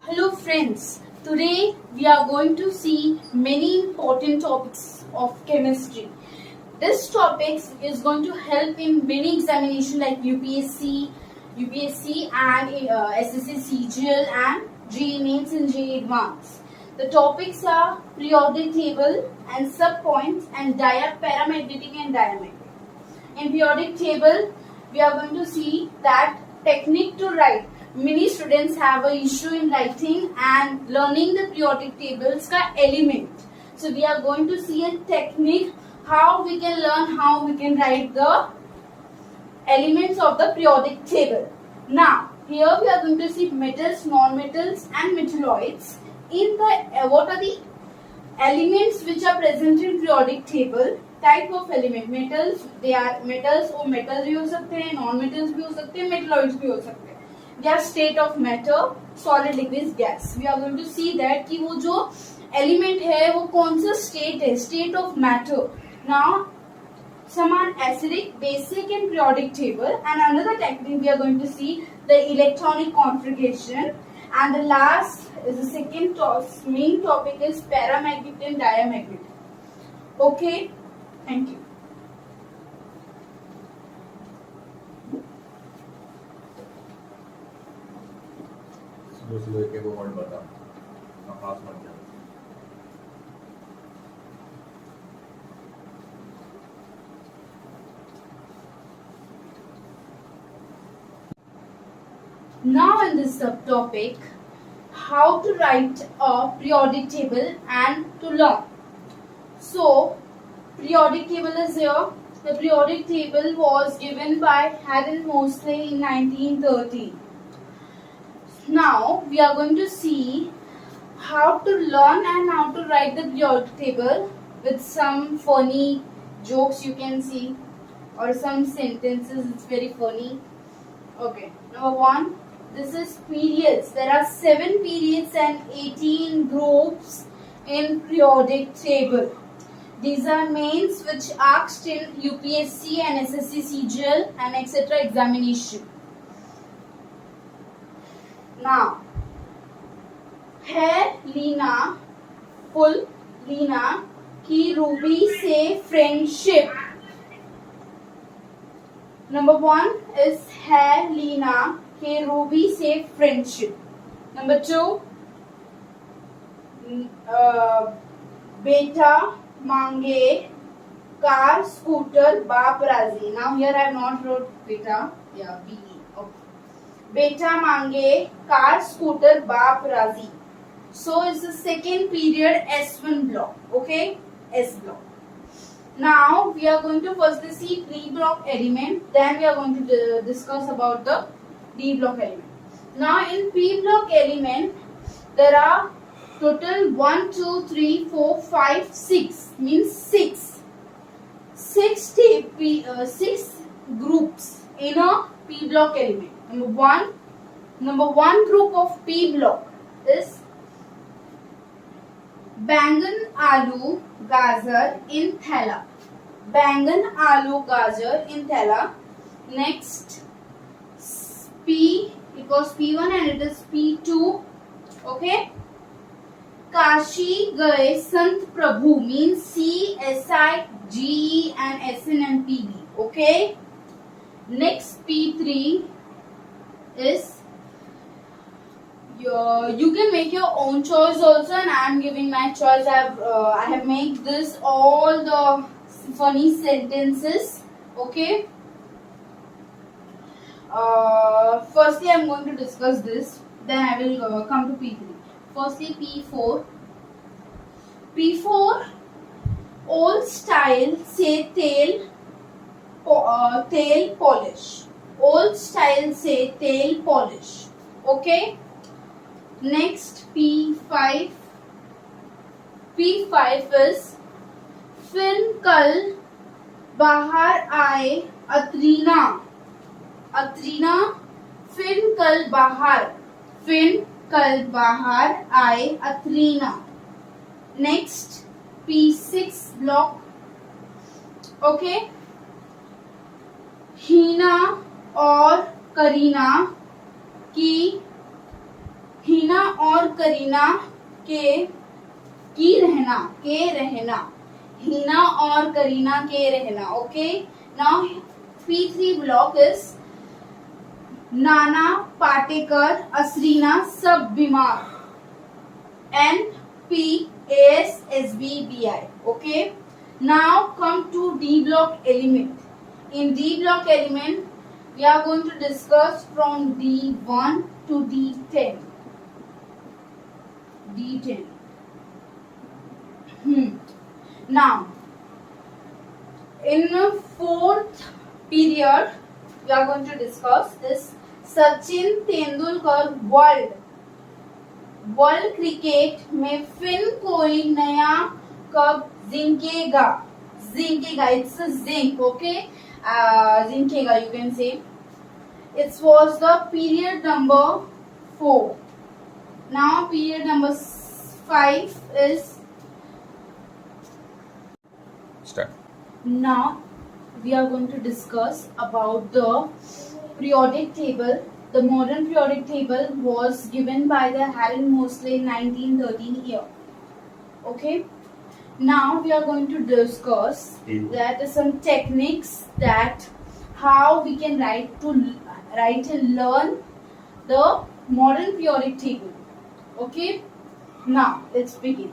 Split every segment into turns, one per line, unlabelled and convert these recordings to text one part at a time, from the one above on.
Hello friends, today we are going to see many important topics of chemistry. This topic is going to help in many examinations like UPSC and SSC CGL and JEE Mains and JEE Advanced. The topics are periodic table and subpoints and paramagnetic and diamagnetic. In periodic table, we are going to see that technique to write. Many students have a issue in writing and learning the periodic tables ka element. So we are going to see a technique how we can learn how we can write the elements of the periodic table. Now here we are going to see metals, non-metals and metalloids. In the what are the elements which are present in periodic table? Type of element metals they are metals वो metal भी हो सकते हैं non metals भी हो सकते हैं metalloids भी हो सकते हैं they are state of matter solid liquid gas we are going to see that कि वो जो एलिमेंट है वो कौन सा स्टेट है state of matter now some are acidic basic and periodic table and another technique we are going to see the electronic configuration and the last is the second main topic is paramagnetic and diamagnetic okay. Thank you.
Slow एक word बता पास मत जा
Now in this subtopic, how to write a periodic table and to learn. So periodic table is here. The periodic table was given by Harold Moseley in 1913. Now we are going to see how to learn and how to write the periodic table with some funny jokes you can see or some sentences. It's very funny. Okay, number one. This is periods. There are 7 periods and 18 groups in periodic table. These are mains which asked in UPSC and SSC CGL and etc. examination. Now, है Leena full Leena की Ruby से friendship. Number 1 is है लीना के Ruby से friendship. Number 2, बेटा मांगे car scooter बाप राजी. Now here I have not wrote beta, yeah, BE. Okay. बेटा मांगे कार स्कूटर बाप राजी. So it's the second period S1 block. Okay, S block. Now we are going to firstly see P block element. Then we are going to discuss about the D block element. Now in P block element there are total 1, 2, 3, 4, 5, 6 means 6 groups in a P block element. Number one group of P block is बैंगन आलू गाजर in थैला. बैंगन आलू गाजर in थैला. Next P, it was P1 and it is P2. Okay. Kashi गए संत प्रभु means CSIGE and SN and PB. Okay. Next P3 is you can make your own choice also and I am giving my choice. I have made this all the funny sentences. Okay. Firstly I am going to discuss this, then I will come to P3. Firstly P4 old style से तेल polish. Old style से तेल polish. Okay. Next P5 is फिर कल बाहर आए अतरीना. फिर कल बाहर आए अतरीना. Next P6 block. Okay. हीना और करीना की हिना और करीना के रहना, हिना और करीना के रहना. Okay, now P3 block is नाना, पाटेकर, असरीना सब बीमार. NPASSBBI. Okay, now come to D block element. In D block element we are going to discuss from D1 to D10. Now in the fourth period we are going to discuss is Sachin Tendulkar world cricket में फिर कोई नया cup जिंकेगा. It's a zinc. Okay, जिंकेगा you can say. It was the period number 4. Now period number 5 is
Start.
Now we are going to discuss about the periodic table. The modern periodic table was given by the Harry Moseley in 1913 year. Okay. Now we are going to discuss that some techniques that how we can write and learn the modern periodic table. Okay. Now let's begin.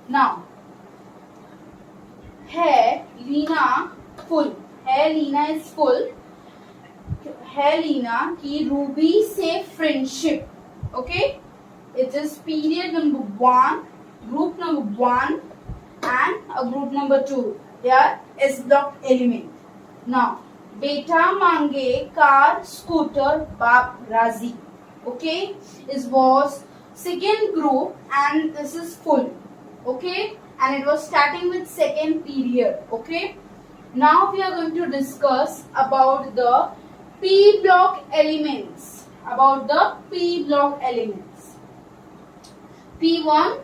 Now है Leena full, है Leena is full, है लीना की Ruby से friendship. Okay, it is period number 1, group number 1 and group number 2. They are S block element. Now बेटा मांगे car scooter बाप राजी. Okay, it was second group and this is full. Okay, and it was starting with second period. Okay, now we are going to discuss about the P block elements. P1,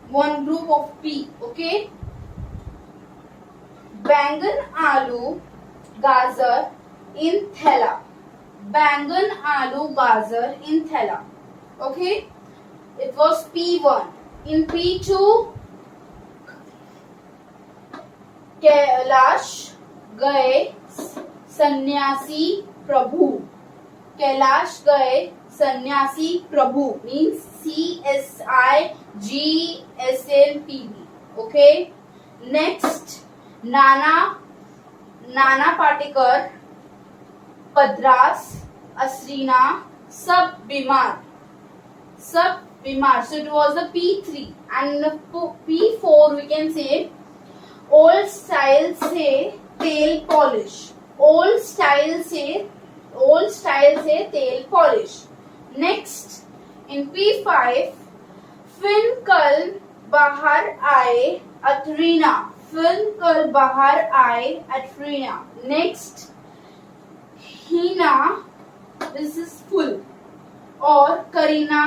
one group of P. Okay, बैंगन आलू गाजर in थैला. बैंगन आलू गाजर in थैला. Okay, it was P1. In P2, Kailash गए सन्यासी प्रभु. कैलाश गए सन्यासी प्रभु means CSIGSLPB. Okay, next Nana Patekar पद्रास असरीना सब बीमार. So it was the P3 and P4 we can say old style से तेल पॉलिश. Old style से तेल polish. Next in P5 film कल बाहर आए अटरीना. फिल्म कल बाहर आए अटरीना. Next Hina, this is full, और करीना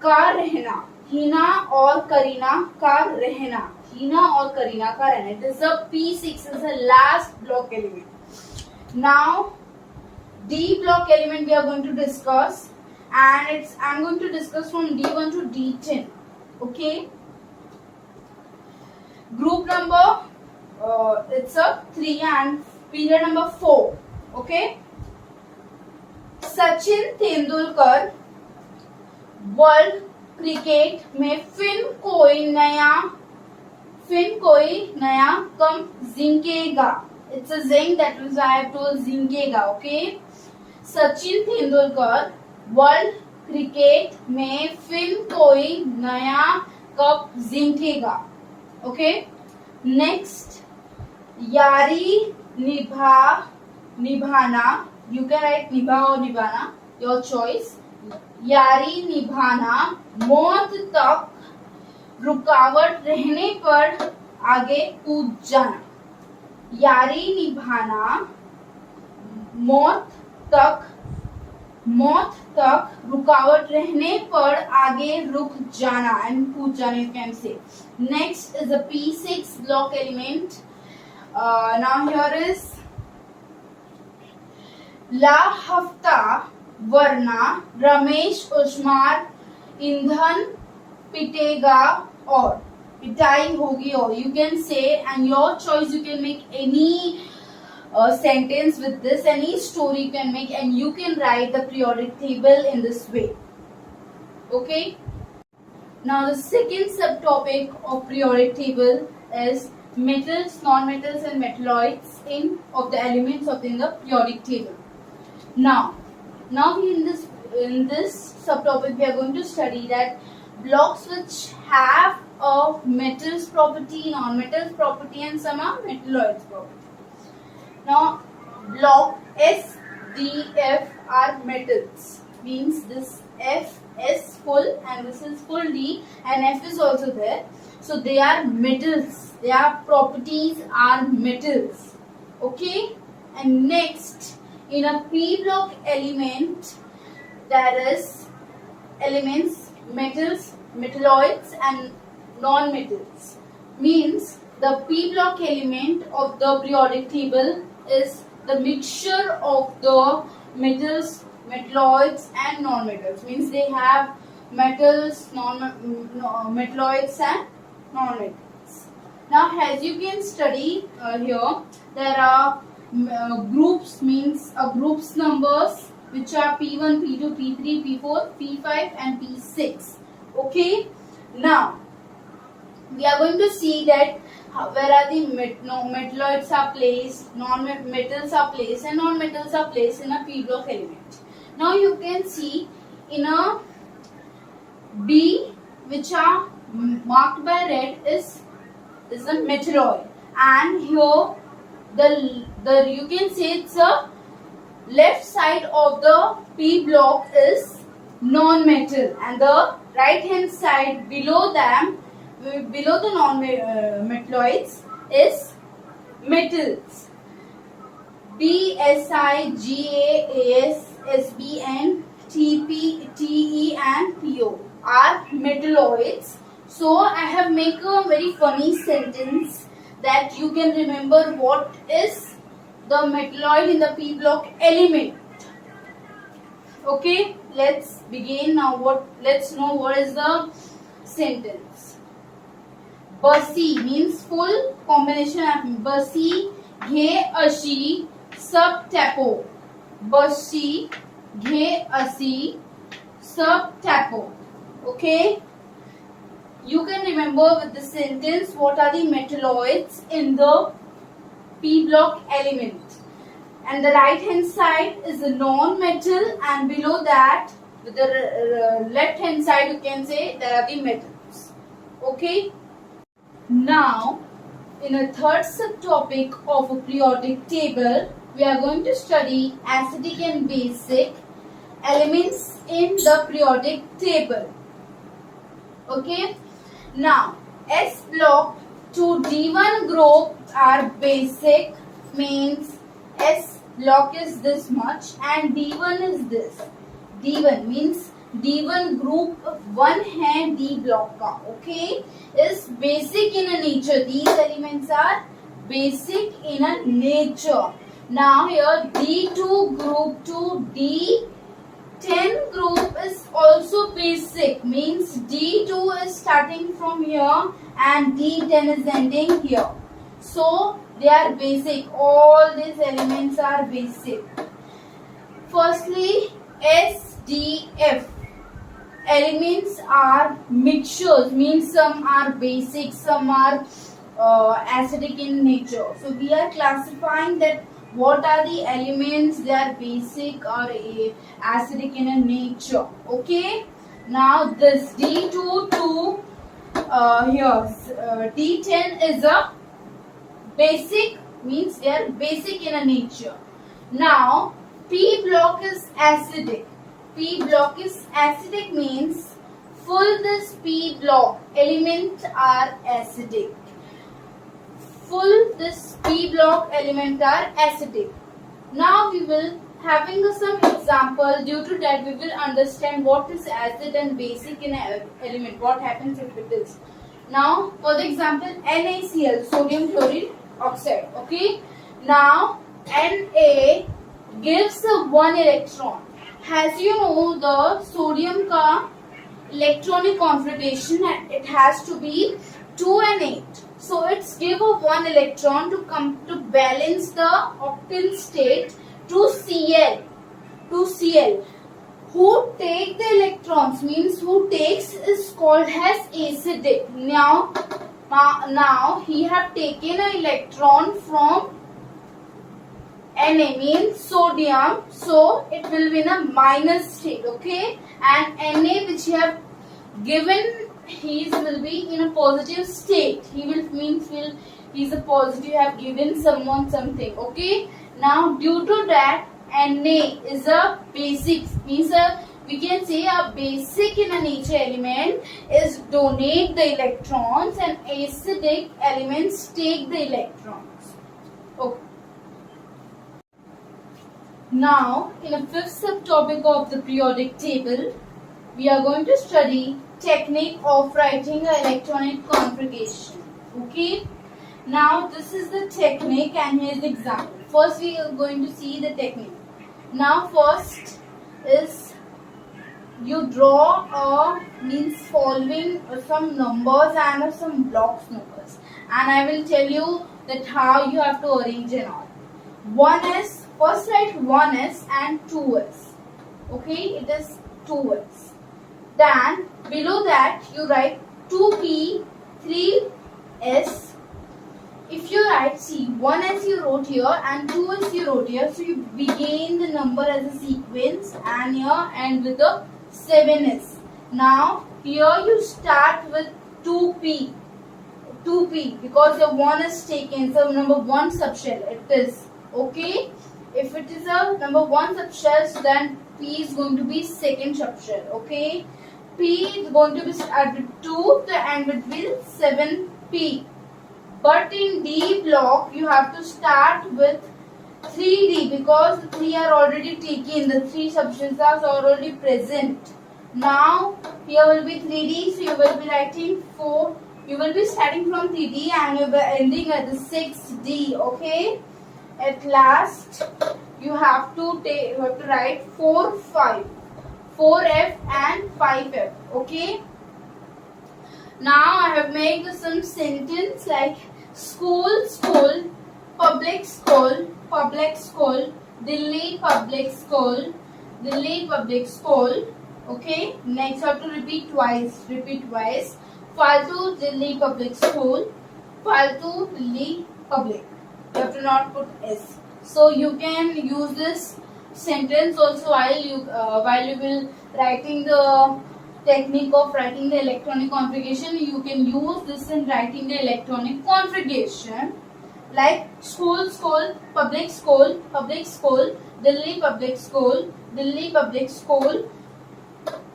का रहना. हीना और करीना का रहना. It is a P6, is the last block element. Now D block element we are going to discuss, and I'm going to discuss from D1 to D10. Okay, group number it's a 3 and period number 4. Okay, Sachin Tendulkar world cricket में फिर कोई नया cup जिंकेगा. It's a zinc, that means I have to जिंकेगा. Okay, Sachin Tendulkar world cricket में फिर कोई नया कप जिंकेगा. Okay, next यारी निभाना. You can write निभा or निभाना, your choice. यारी निभाना मौत तक रुकावट रहने पर आगे कूद जाना. यारी निभाना मौत तक रुकावट रहने पर आगे रुक जाना and कूद जाना you can say. Next is a P6 block element. Now here is ला हफ्ता वरना, रमेश उस्मार, ईंधन पिटेगा और, पिटाई होगी और. You can say, and your choice, you can make any sentence with this, any story you can make, and you can write the periodic table in this way. Okay. Now the second subtopic of periodic table is metals, non-metals, and metalloids of the elements in the periodic table. Now in this subtopic we are going to study that blocks which have a metals property, non-metals property, and some are metalloids property. Now block S, D, F are metals. Means this F is full and this is full D, and F is also there. So they are metals. Their properties are metals. Okay. And next, in a P block element, there is elements metals, metalloids, and non-metals. Means the P block element of the periodic table is the mixture of the metals, metalloids, and non-metals. Means they have metals, metalloids, and non-metals. Now, as you can study here, there are groups, means groups numbers which are P1, P2, P3, P4, P5, and P6. Okay. Now we are going to see that where are the metalloids are placed, non-metals are placed, and non-metals are placed in a P block element. Now you can see in a B, which are marked by red, is a metalloid, and here the you can say it's a left side of the P block is non-metal, and the right hand side below them, below the non-metalloids, is metals. B, S, I, G, A, S, S, B, N, T, P, T, E, and P, O are metalloids. So I have made a very funny sentence that you can remember what is the metalloid in the P block element. Okay, let's begin now. Let's know what is the sentence. Basi means full combination of basi, ghe, ashi, sub tapo. Basi, ghe, asi, sub tapo. Okay. You can remember with the sentence what are the metalloids in the P block element. And the right hand side is the non-metal, and below that with the left hand side you can say there are the metals. Okay. Now in a third subtopic of a periodic table, we are going to study acidic and basic elements in the periodic table. Okay. Now S block to D1 group are basic, means S block is this much and D1 is this. D1 means D1 group 1 है D block का. Okay, is basic in a nature. These elements are basic in a nature. Now here D2 group to D10 group is also basic, means D2 is starting from here and D10 is ending here. So they are basic. All these elements are basic. Firstly, SDF elements are mixtures, means some are basic, some are acidic in nature. So we are classifying that what are the elements, they are basic or acidic in a nature. Okay. Now this D2 to here D10 is a basic, means they are basic in a nature. Now P block is acidic. P block is acidic means full this P block element are acidic. Full this P block element are acidic. Now we will having some example. Due to that we will understand what is acid and basic in an element. What happens if it is. Now for the example NaCl, sodium chloride oxide. Okay. Now Na gives 1 electron. as you know, the sodium का electronic configuration, it has to be 2 and 8. So it's give a 1 electron to come to balance the octal state to Cl. Who take the electrons means who takes is called as acidic. Now he have taken an electron from Na means sodium, so it will be in a minus state, okay? And Na which he have given, will be in a positive state. He's a positive, have given someone something, okay? Now due to that, Na is a basic, means we can say a basic in a nature element is donate the electrons and acidic elements take the electrons. Okay. Now, in a fifth subtopic of the periodic table, we are going to study technique of writing the electronic configuration. Okay. Now, this is the technique and here's the example. First, we are going to see the technique. Now, first is you draw means following some numbers and some blocks numbers, and I will tell you that how you have to arrange and all. 1s. First write 1s and 2s. Okay, it is 2s. Then below that you write 2p, 3s. If you write, see, 1s you wrote here and 2s you wrote here, so you begin the number as a sequence and here end with the 7s. Now here you start with 2p because the 1 is taken, so number 1 subshell it is, okay. If it is a number 1 subshell, then P is going to be second subshell, okay. P is going to be start with 2, the end will be 7P. But in D block, you have to start with 3D because the 3 are already taken, the 3 subshells are already present. Now, here will be 3D, so you will be writing 4. You will be starting from 3D and you will be ending at the 6D, okay. At last, you have to write 4, 5, 4F and 5F. Okay. Now I have made some sentence like school, public school, Delhi public school. Okay. Next, I have to repeat twice. Faltu Delhi public school, Faltu Delhi public. You have to not put S. So you can use this sentence also while you will writing the technique of writing the electronic configuration. You can use this in writing the electronic configuration like school, public school, Delhi public school,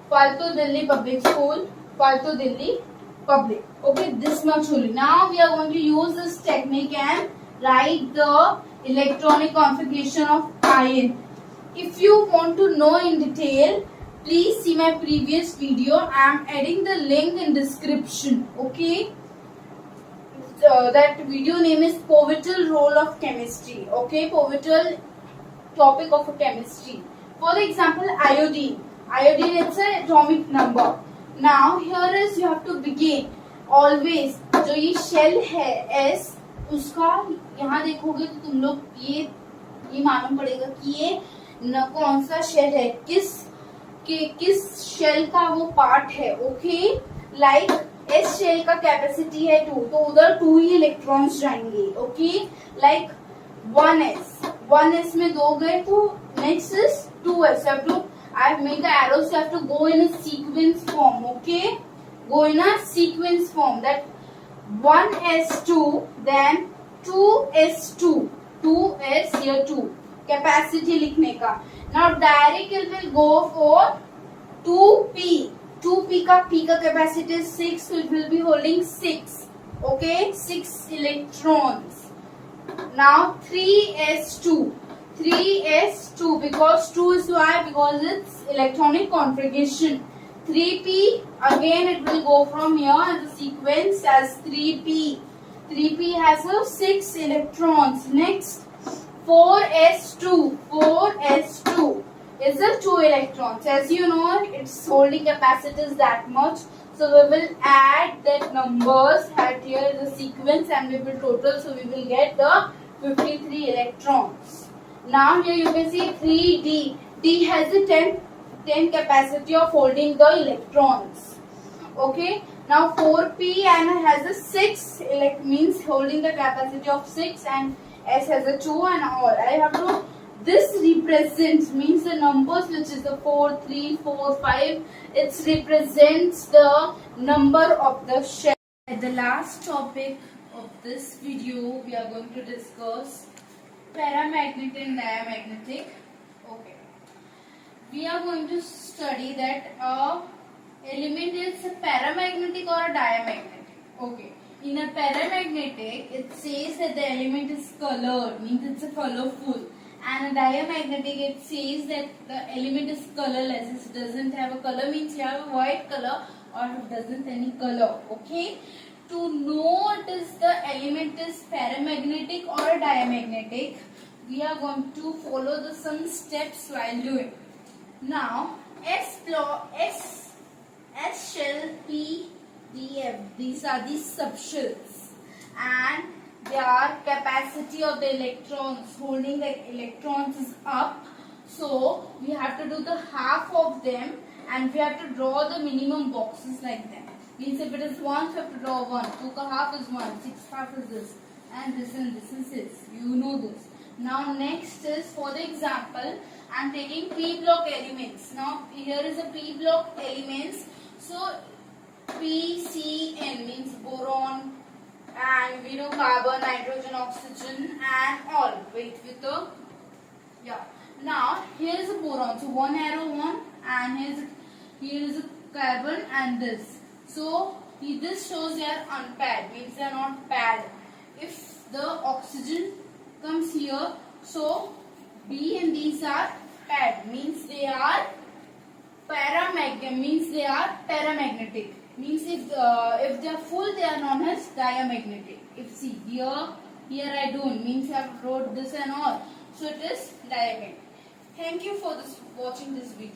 Faltu Delhi public school, Faltu Delhi public. Okay, this much only. Now we are going to use this technique and write the electronic configuration of ion. If you want to know in detail, please see my previous video. I am adding the link in description. Okay. That video name is Pivotal Role of Chemistry. Okay, pivotal topic of chemistry. For example, iodine. Iodine is an atomic number. Now here is you have to begin. Always जो ये shell है S, उसका यहाँ देखोगे तो तुम लोग ये मालूम पड़ेगा कि ये कौन सा शेल है, किस शेल का वो पार्ट है. ओके, लाइक एस शेल का कैपेसिटी है 2, तो उधर 2 ही इलेक्ट्रॉन्स जाएंगे. ओके, लाइक 1s में 2 गए तो next is 2s. I have made the arrows, you have to go in a sequence form. Okay, go in a sequence form, that 1s2, then 2s2, 2s here 2 capacity लिखने का. Now direct it will go for 2p. 2p का p का capacity is 6, so it will be holding 6. Okay, 6 electrons. Now 3s2. 3s2 because 2 is why, because it's electronic configuration. 3p again it will go from here as a sequence as 3p. 3p has a 6 electrons. Next 4s2. is the 2 electrons. As you know, its holding capacity is that much. So we will add that numbers at here the sequence and we will total. So we will get the 53 electrons. Now here you can see 3D. D has the 10 capacity of holding the electrons. Okay. Now 4p and has a 6 means holding the capacity of 6 and S has a 2 and all. I have to this represents means the numbers which is the 4, 3, 4, 5. It represents the number of the shell. At the last topic of this video, we are going to discuss paramagnetic and diamagnetic. Okay, we are going to study that element is a paramagnetic or a diamagnetic. Okay, in a paramagnetic, it says that the element is colored, means it's a colorful. And a diamagnetic, it says that the element is colorless. It doesn't have a color, means you have a white color or it doesn't any color. Okay. To know it is the element is paramagnetic or a diamagnetic, we are going to follow the some steps while doing. Now, S shell, P, D, F. These are the subshells, and their capacity of the electrons, holding the electrons is up. So we have to do the half of them and we have to draw the minimum boxes like that. Means if it is 1, we have to draw 1. 2 ka half is 1, 6 half is this, and this is 6. You know this. Now next is for the example, I am taking p block elements. Now here is a p block elements. So PCN means boron, and we know carbon, nitrogen, oxygen and all. Wait with the Now here is a boron. So one arrow 1 and here is a carbon and this. So this shows they are unpaired, means they are not paired. If the oxygen comes here, so B and these are paired, means they are paramagnetic. Means if they are full, they are known as diamagnetic. If see here I don't, means I have wrote this and all, so it is diamagnetic. Thank you for watching this video.